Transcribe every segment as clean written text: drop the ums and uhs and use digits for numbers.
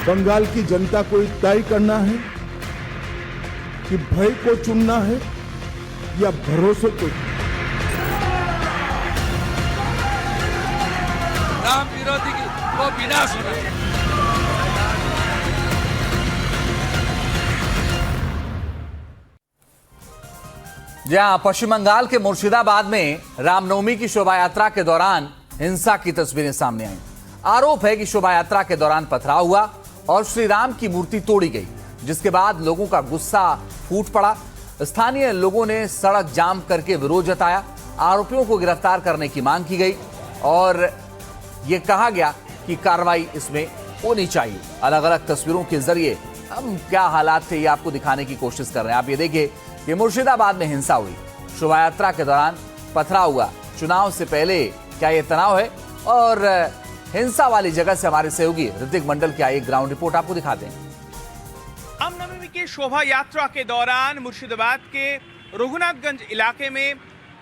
बंगाल की जनता को तय करना है कि भय को चुनना है या भरोसे को। राम विरोधी को विनाश होना है। जहां पश्चिम बंगाल के मुर्शिदाबाद में रामनवमी की शोभा यात्रा के दौरान हिंसा की तस्वीरें सामने आई। आरोप है कि शोभा यात्रा के दौरान पथराव हुआ और श्री राम की मूर्ति तोड़ी गई, जिसके बाद लोगों का गुस्सा फूट पड़ा। स्थानीय लोगों ने सड़क जाम करके विरोध जताया। आरोपियों को गिरफ्तार करने की मांग की गई और यह कहा गया कि कार्रवाई इसमें होनी चाहिए। अलग अलग तस्वीरों के जरिए हम क्या हालात थे ये आपको दिखाने की कोशिश कर रहे हैं। आप ये देखिए कि मुर्शिदाबाद में हिंसा हुई, शोभा यात्रा के दौरान पथराव हुआ। चुनाव से पहले क्या ये तनाव है? और हिंसा वाली जगह से हमारे सहयोगी ऋतिक मंडल की एक ग्राउंड रिपोर्ट आपको दिखाते हैं। रामनवमी की शोभा यात्रा के दौरान मुर्शिदाबाद के रघुनाथगंज इलाके में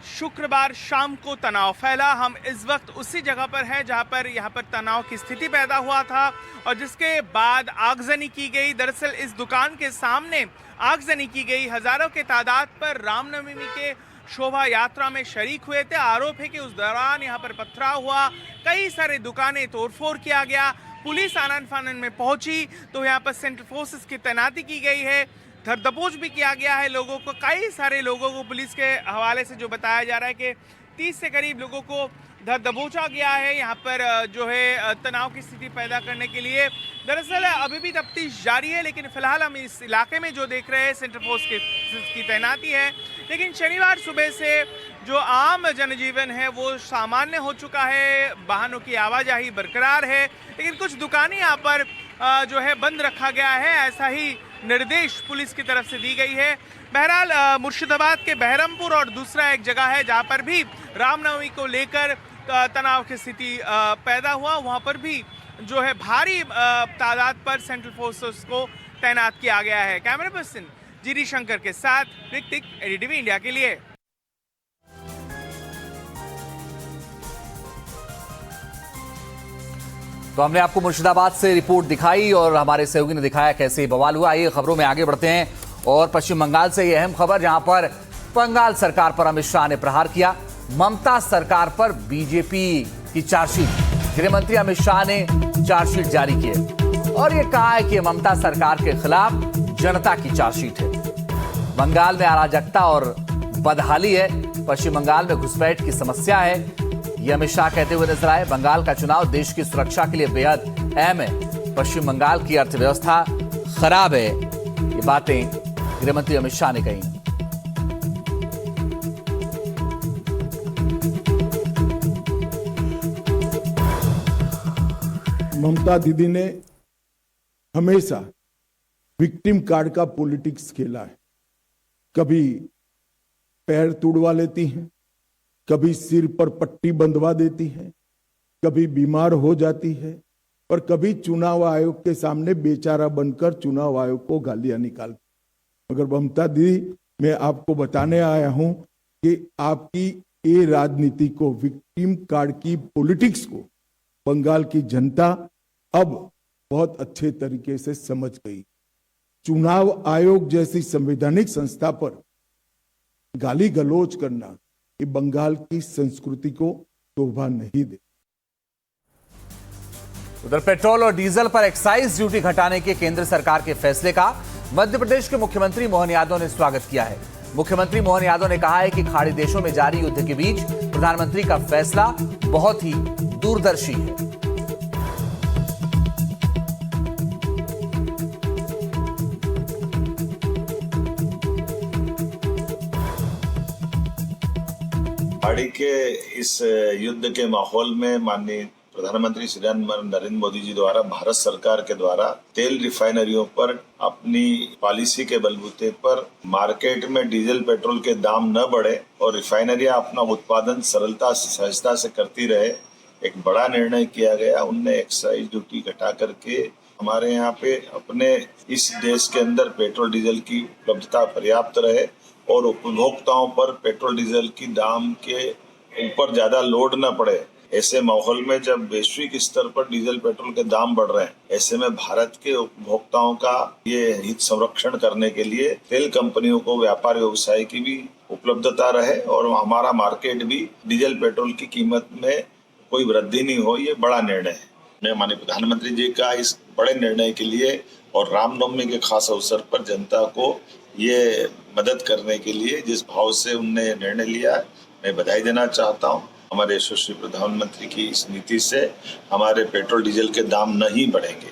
शुक्रवार शाम को तनाव फैला। हम इस वक्त उसी जगह पर हैं जहां पर यहाँ पर तनाव की स्थिति पैदा हुआ था और जिसके बाद आगजनी की गई। दरअसल इस दुकान के सामने आगजनी की गई। हजारों के तादाद पर रामनवमी के शोभा यात्रा में शरीक हुए थे। आरोप है कि उस दौरान यहाँ पर पथराव हुआ, कई सारे दुकानें तोड़फोड़ किया गया। पुलिस आनन फानन में पहुंची तो यहाँ पर सेंट्रल फोर्सेस की तैनाती की गई है। धर दबोच भी किया गया है लोगों को। कई सारे लोगों को पुलिस के हवाले से जो बताया जा रहा है कि 30 से करीब लोगों को धर दबोचा गया है यहाँ पर जो है तनाव की स्थिति पैदा करने के लिए। दरअसल अभी भी तफ्तीश जारी है, लेकिन फिलहाल हम इस इलाके में जो देख रहे हैं सेंट्रल फोर्स की तैनाती है। लेकिन शनिवार सुबह से जो आम जनजीवन है वो सामान्य हो चुका है, वाहनों की आवाजाही बरकरार है, लेकिन कुछ दुकानें यहाँ पर जो है बंद रखा गया है, ऐसा ही निर्देश पुलिस की तरफ से दी गई है। बहरहाल मुर्शिदाबाद के बहरमपुर और दूसरा एक जगह है जहाँ पर भी रामनवमी को लेकर तनाव की स्थिति पैदा हुआ। वहाँ पर भी जो है भारी तादाद पर सेंट्रल फोर्सेस को तैनात किया गया है। कैमरा पर्सन जीरी शंकर के साथ ऋतिक, एडीटीवी इंडिया के लिए। तो हमने आपको मुर्शिदाबाद से रिपोर्ट दिखाई और हमारे सहयोगी ने दिखाया कैसे बवाल हुआ। आइए खबरों में आगे बढ़ते हैं और पश्चिम बंगाल से ये अहम खबर, जहां पर बंगाल सरकार पर अमित शाह ने प्रहार किया। ममता सरकार पर बीजेपी की चार्जशीट, गृह मंत्री अमित शाह ने चार्जशीट जारी की है और ये कहा है कि ममता सरकार के खिलाफ जनता की चार्जशीट है। बंगाल में अराजकता और बदहाली है, पश्चिम बंगाल में घुसपैठ की समस्या है, ये अमित शाह कहते हुए नजर आए। बंगाल का चुनाव देश की सुरक्षा के लिए बेहद अहम है। पश्चिम बंगाल की अर्थव्यवस्था खराब है, ये बातें गृहमंत्री अमित शाह ने कही। ममता दीदी ने हमेशा विक्टिम कार्ड का पॉलिटिक्स खेला है। कभी पैर तुड़वा लेती हैं, कभी सिर पर पट्टी बंधवा देती है, कभी बीमार हो जाती है और कभी चुनाव आयोग के सामने बेचारा बनकर चुनाव आयोग को गालियां निकालती। मगर ममता दीदी, मैं आपको बताने आया हूं कि आपकी ये राजनीति को, विक्टिम कार्ड की पॉलिटिक्स को बंगाल की जनता अब बहुत अच्छे तरीके से समझ गई। चुनाव आयोग जैसी संवैधानिक संस्था पर गाली गलौज करना ये बंगाल की संस्कृति को शोभा नहीं दे। उधर पेट्रोल और डीजल पर एक्साइज ड्यूटी घटाने के केंद्र सरकार के फैसले का मध्य प्रदेश के मुख्यमंत्री मोहन यादव ने स्वागत किया है। मुख्यमंत्री मोहन यादव ने कहा है कि खाड़ी देशों में जारी युद्ध के बीच प्रधानमंत्री का फैसला बहुत ही दूरदर्शी है। खाड़ी के इस युद्ध के माहौल में माननीय प्रधानमंत्री श्री नरेंद्र मोदी जी द्वारा भारत सरकार के द्वारा तेल रिफाइनरियों पर अपनी पॉलिसी के बलबूते पर मार्केट में डीजल पेट्रोल के दाम न बढ़े और रिफाइनरियां अपना उत्पादन सरलता सहजता से करती रहे, एक बड़ा निर्णय किया गया। उनने एक्साइज ड्यूटी घटा करके हमारे यहाँ पे अपने इस देश के अंदर पेट्रोल डीजल की उपलब्धता पर्याप्त रहे और उपभोक्ताओं पर पेट्रोल डीजल की दाम के ऊपर ज्यादा लोड न पड़े, ऐसे माहौल में जब वैश्विक स्तर पर डीजल पेट्रोल के दाम बढ़ रहे हैं, ऐसे में भारत के उपभोक्ताओं का ये हित संरक्षण करने के लिए तेल कंपनियों को व्यापार व्यवसाय की भी उपलब्धता रहे और हमारा मार्केट भी डीजल पेट्रोल की कीमत में कोई वृद्धि नहीं हो, ये बड़ा निर्णय है। मैं माननीय प्रधानमंत्री जी का इस बड़े निर्णय के लिए और रामनवमी के खास अवसर पर जनता को ये मदद करने के लिए जिस भाव से उनने निर्णय लिया है, मैं बधाई देना चाहता हूँ। हमारे यशस्वी प्रधानमंत्री की इस नीति से हमारे पेट्रोल डीजल के दाम नहीं बढ़ेंगे।